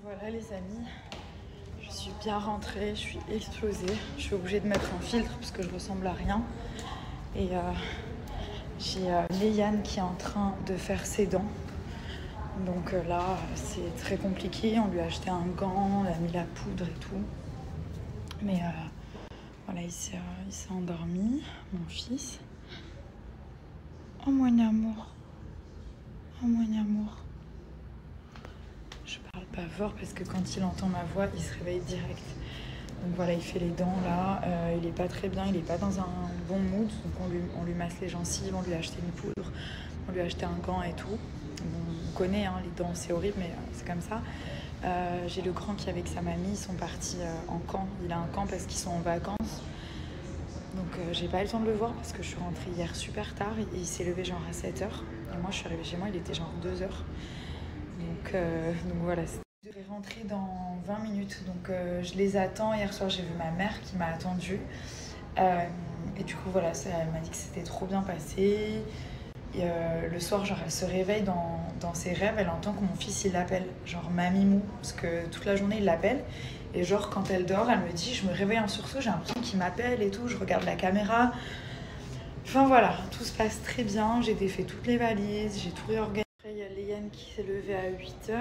Voilà les amis, je suis bien rentrée, je suis explosée. Je suis obligée de mettre un filtre parce que je ressemble à rien. Et j'ai Léane qui est en train de faire ses dents. Donc là, c'est très compliqué. On lui a acheté un gant, on a mis la poudre et tout. Mais voilà, il s'est endormi, mon fils. Oh mon amour. Oh mon amour. Je parle pas fort parce que quand il entend ma voix, il se réveille direct. Donc voilà, il fait les dents là. Il est pas très bien, il est pas dans un bon mood. Donc on lui masse les gencives, on lui a acheté une poudre, on lui a acheté un gant et tout. On connaît, hein, les dents, c'est horrible, mais c'est comme ça. J'ai le grand qui est avec sa mamie, ils sont partis en camp. Il a un camp parce qu'ils sont en vacances. Donc j'ai pas eu le temps de le voir parce que je suis rentrée hier super tard. Il s'est levé genre à 7h. Et moi je suis arrivée chez moi, il était genre 2h. Donc voilà, je devrais rentrer dans 20 minutes. Donc je les attends. Hier soir j'ai vu ma mère qui m'a attendue. Et du coup voilà, elle m'a dit que c'était trop bien passé. Et le soir, genre, elle se réveille dans ses rêves, elle entend que mon fils il l'appelle, genre Mamimou, parce que toute la journée il l'appelle. Et genre quand elle dort, elle me dit, je me réveille en sursaut, j'ai l'impression qu'il m'appelle et tout, je regarde la caméra. Enfin voilà, tout se passe très bien, j'ai défait toutes les valises, j'ai tout réorganisé. Après il y a Léane qui s'est levée à 8h,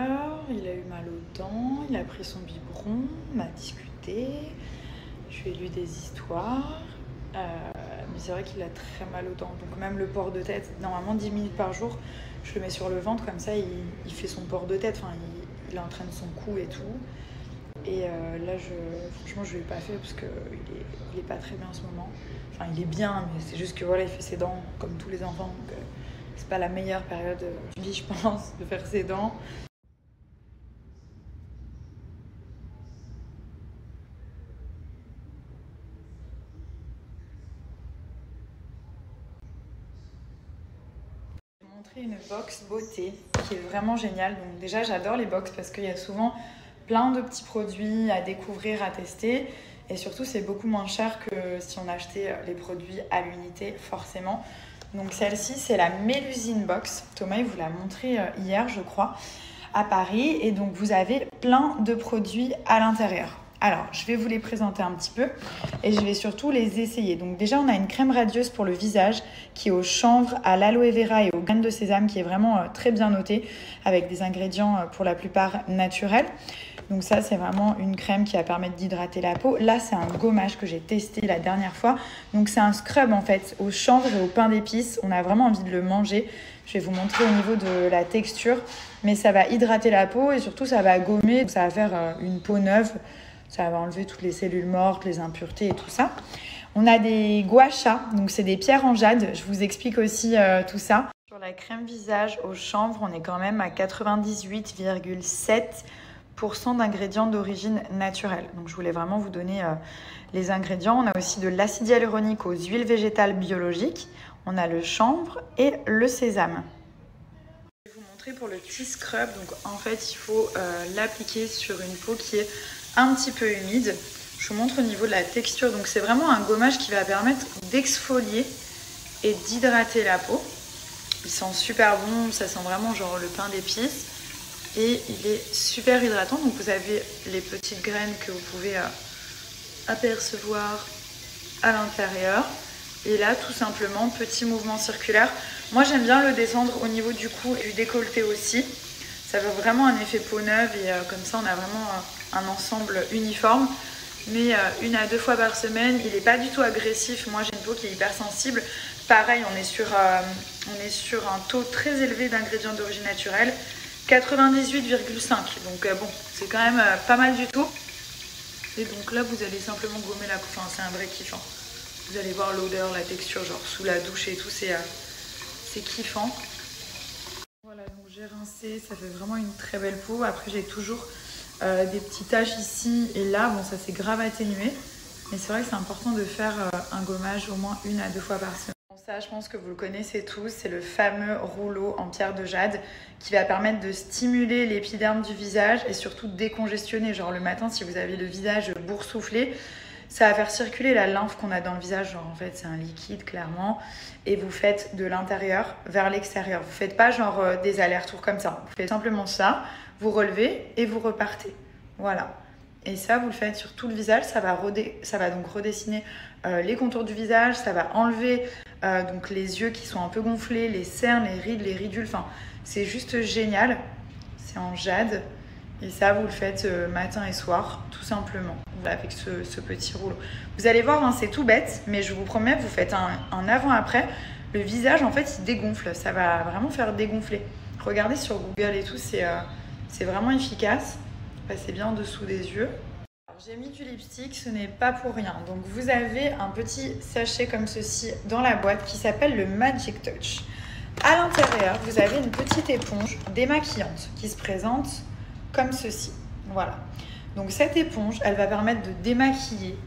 il a eu mal aux dents, il a pris son biberon, on a discuté, je lui ai lu des histoires. Mais c'est vrai qu'il a très mal aux dents, donc même le port de tête, normalement 10 minutes par jour, je le mets sur le ventre, comme ça il fait son port de tête, enfin, il entraîne son cou et tout. Et là, franchement, je ne l'ai pas fait parce qu'il est pas très bien en ce moment. Enfin, il est bien, mais c'est juste que voilà, il fait ses dents comme tous les enfants, donc c'est pas la meilleure période de vie, je pense, de faire ses dents. Une box beauté qui est vraiment géniale. Donc déjà j'adore les box parce qu'il y a souvent plein de petits produits à découvrir, à tester, et surtout c'est beaucoup moins cher que si on achetait les produits à l'unité forcément. Donc celle-ci c'est la Mélusine Box. Thomas il vous l'a montré hier je crois à Paris, et donc vous avez plein de produits à l'intérieur. Alors, je vais vous les présenter un petit peu et je vais surtout les essayer. Donc déjà, on a une crème radieuse pour le visage qui est au chanvre, à l'aloe vera et aux graines de sésame, qui est vraiment très bien notée avec des ingrédients pour la plupart naturels. Donc ça, c'est vraiment une crème qui va permettre d'hydrater la peau. Là, c'est un gommage que j'ai testé la dernière fois. Donc c'est un scrub en fait au chanvre et au pain d'épices. On a vraiment envie de le manger. Je vais vous montrer au niveau de la texture. Mais ça va hydrater la peau et surtout, ça va gommer. Donc, ça va faire une peau neuve. Ça va enlever toutes les cellules mortes, les impuretés et tout ça. On a des gua sha, donc c'est des pierres en jade. Je vous explique aussi tout ça. Sur la crème visage au chanvre, on est quand même à 98,7% d'ingrédients d'origine naturelle. Donc je voulais vraiment vous donner les ingrédients. On a aussi de l'acide hyaluronique aux huiles végétales biologiques. On a le chanvre et le sésame. Je vais vous montrer pour le petit scrub. Donc en fait, il faut l'appliquer sur une peau qui est un petit peu humide. Je vous montre au niveau de la texture. Donc c'est vraiment un gommage qui va permettre d'exfolier et d'hydrater la peau. Il sent super bon, ça sent vraiment genre le pain d'épices. Et il est super hydratant. Donc vous avez les petites graines que vous pouvez apercevoir à l'intérieur. Et là, tout simplement, petit mouvement circulaire. Moi, j'aime bien le descendre au niveau du cou et du décolleté aussi. Ça fait vraiment un effet peau neuve et comme ça, on a vraiment un ensemble uniforme. Mais 1 à 2 fois par semaine, il n'est pas du tout agressif. Moi, j'ai une peau qui est hypersensible. Pareil, on est sur un taux très élevé d'ingrédients d'origine naturelle. 98,5. Donc bon, c'est quand même pas mal du tout. Et donc là, vous allez simplement gommer la peau. Enfin, c'est un vrai kiff. Hein. Vous allez voir l'odeur, la texture, genre sous la douche et tout. C'est kiffant. Voilà, donc j'ai rincé. Ça fait vraiment une très belle peau. Après, j'ai toujours des petites taches ici et là. Bon, ça s'est grave atténué. Mais c'est vrai que c'est important de faire un gommage au moins 1 à 2 fois par semaine. Bon, ça, je pense que vous le connaissez tous. C'est le fameux rouleau en pierre de jade qui va permettre de stimuler l'épiderme du visage et surtout de décongestionner. Genre le matin, si vous avez le visage boursouflé, ça va faire circuler la lymphe qu'on a dans le visage. Genre en fait, c'est un liquide clairement. Et vous faites de l'intérieur vers l'extérieur. Vous ne faites pas genre des allers-retours comme ça. Vous faites simplement ça. vous relevez et vous repartez. Voilà. Et ça, vous le faites sur tout le visage. Ça va donc redessiner les contours du visage. Ça va enlever donc les yeux qui sont un peu gonflés, les cernes, les rides, les ridules. Enfin, c'est juste génial. C'est en jade. Et ça, vous le faites matin et soir, tout simplement, avec ce petit rouleau. Vous allez voir, hein, c'est tout bête, mais je vous promets, vous faites un avant-après. Le visage, en fait, il dégonfle. Ça va vraiment faire dégonfler. Regardez sur Google et tout, c'est vraiment efficace. Passez bien en dessous des yeux. J'ai mis du lipstick, ce n'est pas pour rien. Donc vous avez un petit sachet comme ceci dans la boîte qui s'appelle le Magic Touch. À l'intérieur, vous avez une petite éponge démaquillante qui se présente comme ceci. Voilà. Donc cette éponge, elle va permettre de démaquiller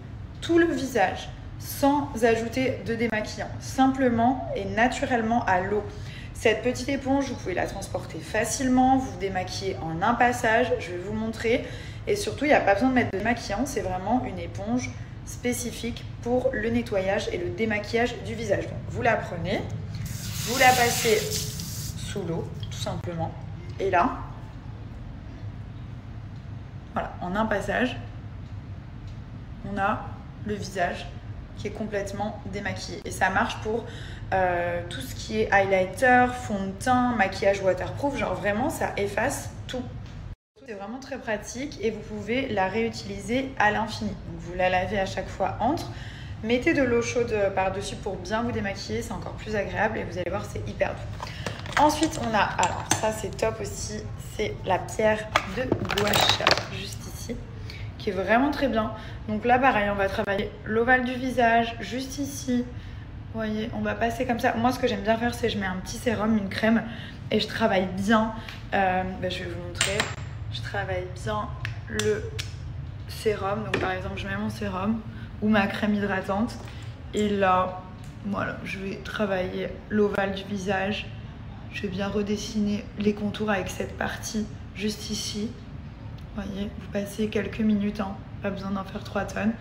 tout le visage sans ajouter de démaquillant, simplement et naturellement à l'eau. Cette petite éponge, vous pouvez la transporter facilement, vous démaquiller en un passage, je vais vous montrer. Et surtout, il n'y a pas besoin de mettre de démaquillant, c'est vraiment une éponge spécifique pour le nettoyage et le démaquillage du visage. Donc vous la prenez, vous la passez sous l'eau, tout simplement. Et là, voilà, en un passage, on a le visage qui est complètement démaquillé. Et ça marche pour tout ce qui est highlighter, fond de teint, maquillage waterproof. Genre vraiment, ça efface tout. C'est vraiment très pratique et vous pouvez la réutiliser à l'infini. Donc vous la lavez à chaque fois entre. Mettez de l'eau chaude par-dessus pour bien vous démaquiller. C'est encore plus agréable et vous allez voir, c'est hyper doux. Ensuite, on a, alors ça c'est top aussi, c'est la pierre de gua sha, juste ici, qui est vraiment très bien. Donc là, pareil, on va travailler l'ovale du visage, juste ici. Vous voyez, on va passer comme ça. Moi, ce que j'aime bien faire, c'est je mets un petit sérum, une crème, et je travaille bien. Je vais vous montrer. Je travaille bien le sérum. Donc, par exemple, je mets mon sérum ou ma crème hydratante. Et là, voilà, je vais travailler l'ovale du visage. Je vais bien redessiner les contours avec cette partie juste ici. Vous voyez, vous passez quelques minutes, hein, pas besoin d'en faire 3 tonnes.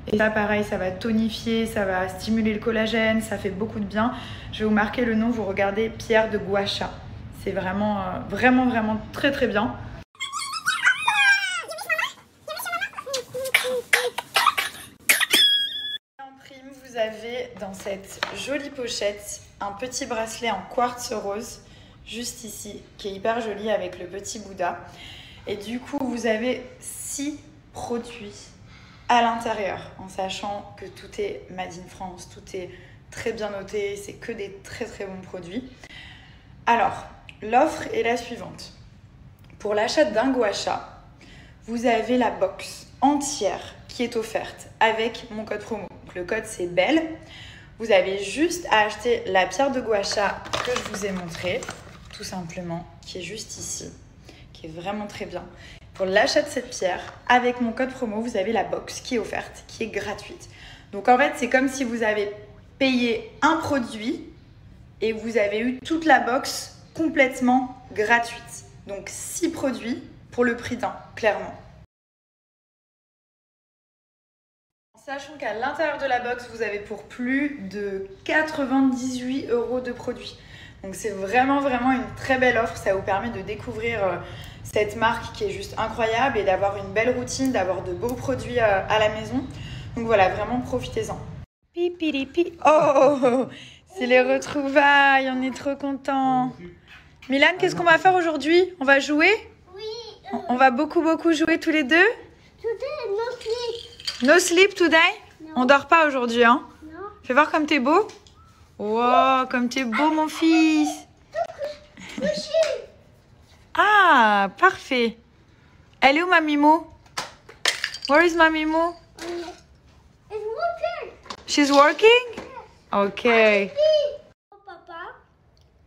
Et ça, pareil, ça va tonifier, ça va stimuler le collagène, ça fait beaucoup de bien. Je vais vous marquer le nom, vous regardez pierre de gua sha. C'est vraiment, vraiment très très bien. En prime, vous avez dans cette jolie pochette un petit bracelet en quartz rose, juste ici, qui est hyper joli avec le petit Bouddha. Et du coup, vous avez 6 produits à l'intérieur, en sachant que tout est made in France, tout est très bien noté, c'est que des très très bons produits. Alors, l'offre est la suivante. Pour l'achat d'un gua sha, vous avez la box entière qui est offerte avec mon code promo. Donc, le code c'est BELLE. Vous avez juste à acheter la pierre de gua sha que je vous ai montrée, tout simplement, qui est juste ici, qui est vraiment très bien. Pour l'achat de cette pierre, avec mon code promo, vous avez la box qui est offerte, qui est gratuite. Donc en fait, c'est comme si vous avez payé un produit et vous avez eu toute la box complètement gratuite. Donc 6 produits pour le prix d'un, clairement. Sachant qu'à l'intérieur de la box, vous avez pour plus de 98 € de produits. Donc c'est vraiment une très belle offre. Ça vous permet de découvrir cette marque qui est juste incroyable et d'avoir une belle routine, d'avoir de beaux produits à la maison. Donc voilà, vraiment profitez-en. Pipiripi. Oh, c'est les retrouvailles, on est trop contents. Milan, qu'est-ce qu'on va faire aujourd'hui? On va jouer? Oui. On va beaucoup jouer tous les deux? Today, no sleep. No sleep today? Non. On dort pas aujourd'hui, hein? Non. Fais voir comme t'es beau. Wow, comme t'es beau, mon fils. Ah, parfait. Elle est où, ma Mimo? Where is my Mimo? It's working. She's working? Ok. Papa,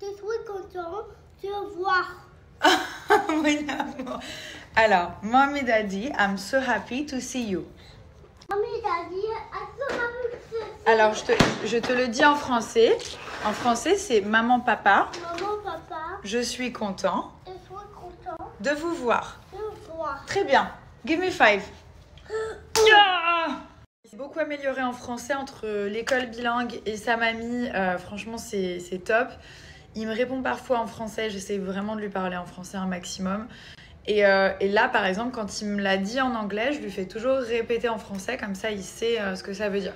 je suis content de voir. Mon amour. Alors, Mom and Daddy, I'm so happy to see you. Mommy, Daddy, I still have Alors, je te le dis en français. En français, c'est maman, papa. Maman, papa, Je suis content je suis content de vous voir. de voir. Très bien. Give me 5. Yeah. C'est beaucoup amélioré en français entre l'école bilingue et sa mamie. Franchement, c'est top. Il me répond parfois en français. J'essaie vraiment de lui parler en français un maximum. Et là, par exemple, quand il me l'a dit en anglais, je lui fais toujours répéter en français, comme ça, il sait ce que ça veut dire.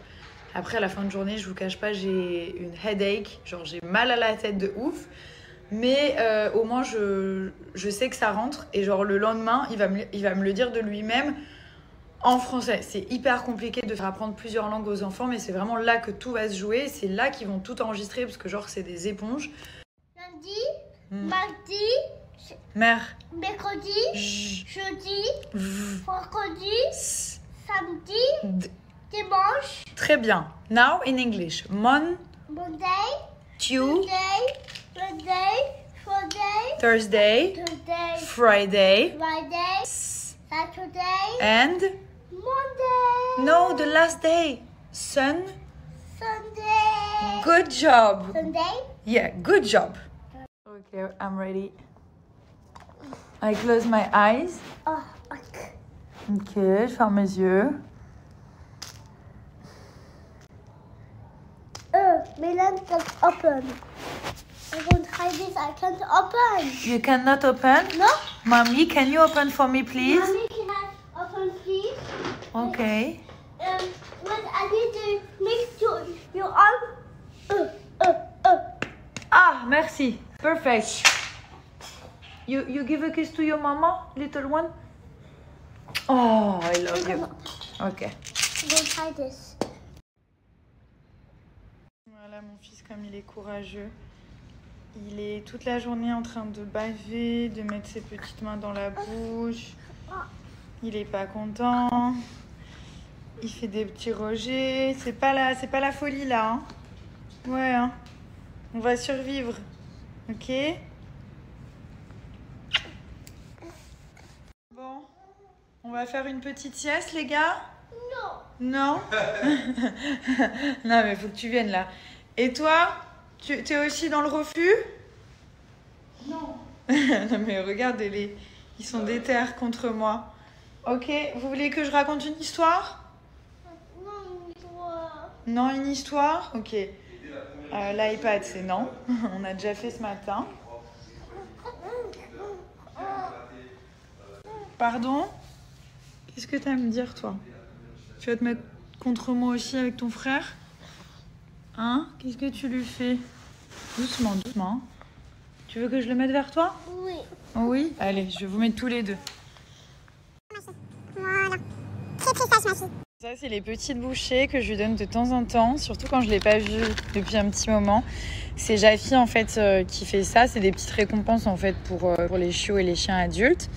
Après, à la fin de journée, je vous cache pas, j'ai une headache, genre j'ai mal à la tête de ouf. Mais au moins, je sais que ça rentre. Et genre, le lendemain, il va me le dire de lui-même en français. C'est hyper compliqué de faire apprendre plusieurs langues aux enfants, mais c'est vraiment là que tout va se jouer. C'est là qu'ils vont tout enregistrer, parce que genre, c'est des éponges. Lundi, mardi, mercredi, jeudi, vendredi, samedi, dimanche. Très bien. Now in English. Monday, Tuesday, Thursday, Friday, Saturday, and Monday. no, the last day. Sunday. Good job. Sunday. Yeah, good job. Okay, I'm ready. I close my eyes. Oh, okay. Ok, je ferme mes yeux. My lamp is open. I won't try this. I can't open. You cannot open? No? Mommy, can you open for me, please? Mommy, can I open, please? Okay. What I need to make sure your arm. Ah, merci. Perfect. You give a kiss to your mama, little one? Oh, I love you. Okay. I'm going to try this. Voilà mon fils, comme il est courageux. Il est toute la journée en train de baver, de mettre ses petites mains dans la bouche. Il est pas content. Il fait des petits rejets. C'est pas la folie là. Hein. Ouais, hein. On va survivre. Ok? Bon. On va faire une petite sieste, les gars? Non? Non, mais faut que tu viennes là. Et toi? Tu es aussi dans le refus? Non. Non, mais regarde, ils sont déter contre moi. Ok, vous voulez que je raconte une histoire? Non, une histoire? Ok. L'iPad, c'est non. On a déjà fait ce matin. Pardon? Qu'est-ce que tu as à me dire, toi? Tu vas te mettre contre moi aussi avec ton frère? Hein? Qu'est-ce que tu lui fais? Doucement, doucement. Tu veux que je le mette vers toi? Oui. Oui? Allez, je vais vous mettre tous les deux. Voilà. Très fâche, ma fille. Ça, c'est les petites bouchées que je lui donne de temps en temps, surtout quand je ne l'ai pas vu depuis un petit moment. C'est Jaffy, en fait, qui fait ça. C'est des petites récompenses, en fait, pour les chiots et les chiens adultes.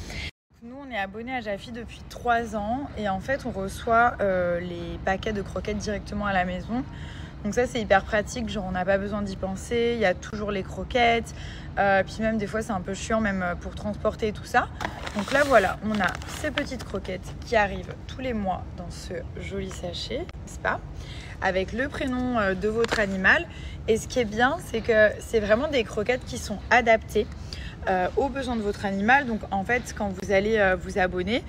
Nous, on est abonnés à Jaffy depuis 3 ans. Et en fait, on reçoit les paquets de croquettes directement à la maison. Donc ça, c'est hyper pratique, genre on n'a pas besoin d'y penser, il y a toujours les croquettes, puis même des fois c'est un peu chiant même pour transporter et tout ça. Donc là voilà, on a ces petites croquettes qui arrivent tous les mois dans ce joli sachet, n'est-ce pas? Avec le prénom de votre animal. Et ce qui est bien, c'est que c'est vraiment des croquettes qui sont adaptées aux besoins de votre animal. Donc en fait, quand vous allez vous abonner,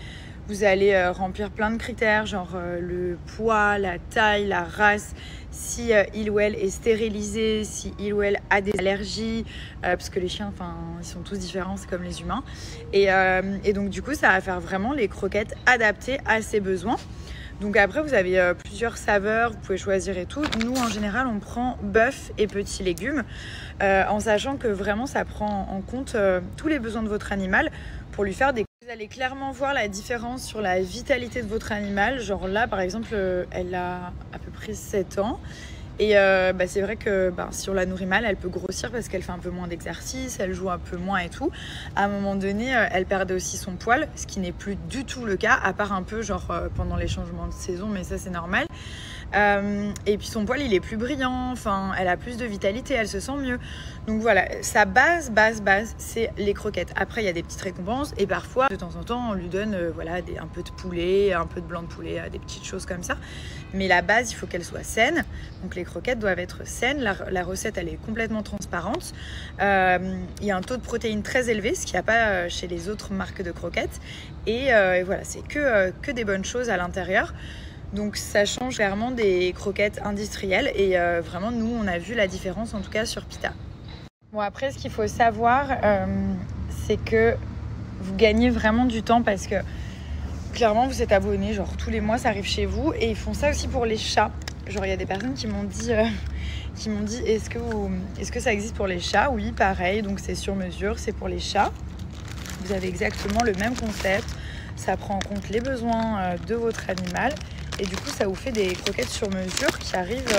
vous allez remplir plein de critères, genre le poids, la taille, la race, si il ou elle est stérilisé, si il ou elle a des allergies, parce que les chiens, ils sont tous différents, c'est comme les humains. Et donc du coup, ça va faire vraiment les croquettes adaptées à ses besoins. Donc après, vous avez plusieurs saveurs, vous pouvez choisir et tout. Nous, en général, on prend bœuf et petits légumes, en sachant que vraiment, ça prend en compte tous les besoins de votre animal pour lui faire des... Vous allez clairement voir la différence sur la vitalité de votre animal. Genre là, par exemple, elle a à peu près 7 ans. Et c'est vrai que si on la nourrit mal, elle peut grossir parce qu'elle fait un peu moins d'exercice, elle joue un peu moins et tout. À un moment donné, elle perdait aussi son poil, ce qui n'est plus du tout le cas, à part un peu genre pendant les changements de saison, mais ça c'est normal. Et puis son poil il est plus brillant, elle a plus de vitalité, elle se sent mieux. Donc voilà, sa base c'est les croquettes. Après il y a des petites récompenses et parfois de temps en temps on lui donne un peu de poulet, un peu de blanc de poulet, des petites choses comme ça. Mais la base il faut qu'elle soit saine, donc les croquettes doivent être saines. La recette elle est complètement transparente. Il y a un taux de protéines très élevé, ce qu'il n'y a pas chez les autres marques de croquettes. Et voilà, c'est que des bonnes choses à l'intérieur. Donc ça change clairement des croquettes industrielles et vraiment nous on a vu la différence en tout cas sur Pita. Bon après ce qu'il faut savoir c'est que vous gagnez vraiment du temps parce que clairement vous êtes abonné, genre tous les mois ça arrive chez vous. Et ils font ça aussi pour les chats. Genre il y a des personnes qui m'ont dit est-ce que ça existe pour les chats? Oui, pareil, donc c'est sur mesure, c'est pour les chats. Vous avez exactement le même concept, ça prend en compte les besoins de votre animal et du coup ça vous fait des croquettes sur mesure qui arrivent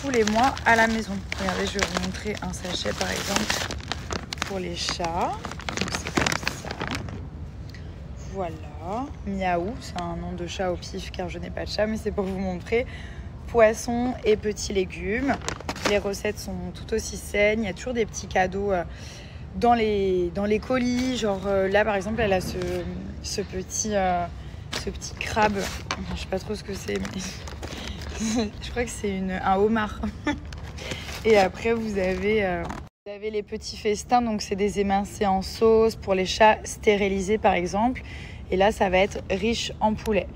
tous les mois à la maison. Regardez, je vais vous montrer un sachet par exemple pour les chats. Donc c'est comme ça. Voilà. Miaou, c'est un nom de chat au pif car je n'ai pas de chat, mais c'est pour vous montrer. Poissons et petits légumes. Les recettes sont tout aussi saines. Il y a toujours des petits cadeaux dans les colis. Genre là par exemple, elle a ce petit crabe. Je sais pas trop ce que c'est, mais je crois que c'est un homard. Et après vous avez les petits festins, donc c'est des émincés en sauce pour les chats stérilisés par exemple. Et là ça va être riche en poulet.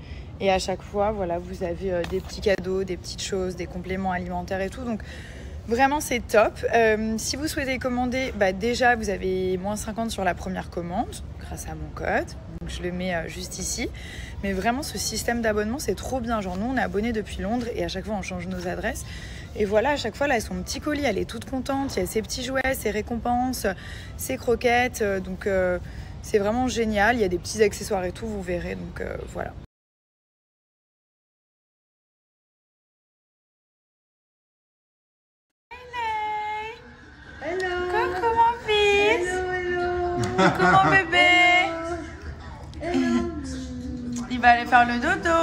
Et à chaque fois, voilà, vous avez des petits cadeaux, des petites choses, des compléments alimentaires et tout. Donc vraiment c'est top. Si vous souhaitez commander, déjà vous avez moins 50 sur la première commande grâce à mon code. Donc je le mets juste ici. Mais vraiment ce système d'abonnement c'est trop bien. Genre nous on est abonnés depuis Londres et à chaque fois on change nos adresses. Et voilà, à chaque fois là elle a son petit colis, elle est toute contente. Il y a ses petits jouets, ses récompenses, ses croquettes. Donc c'est vraiment génial. Il y a des petits accessoires et tout, vous verrez. Donc voilà. Coucou mon fils. Coucou mon bébé. Il va aller faire le dodo.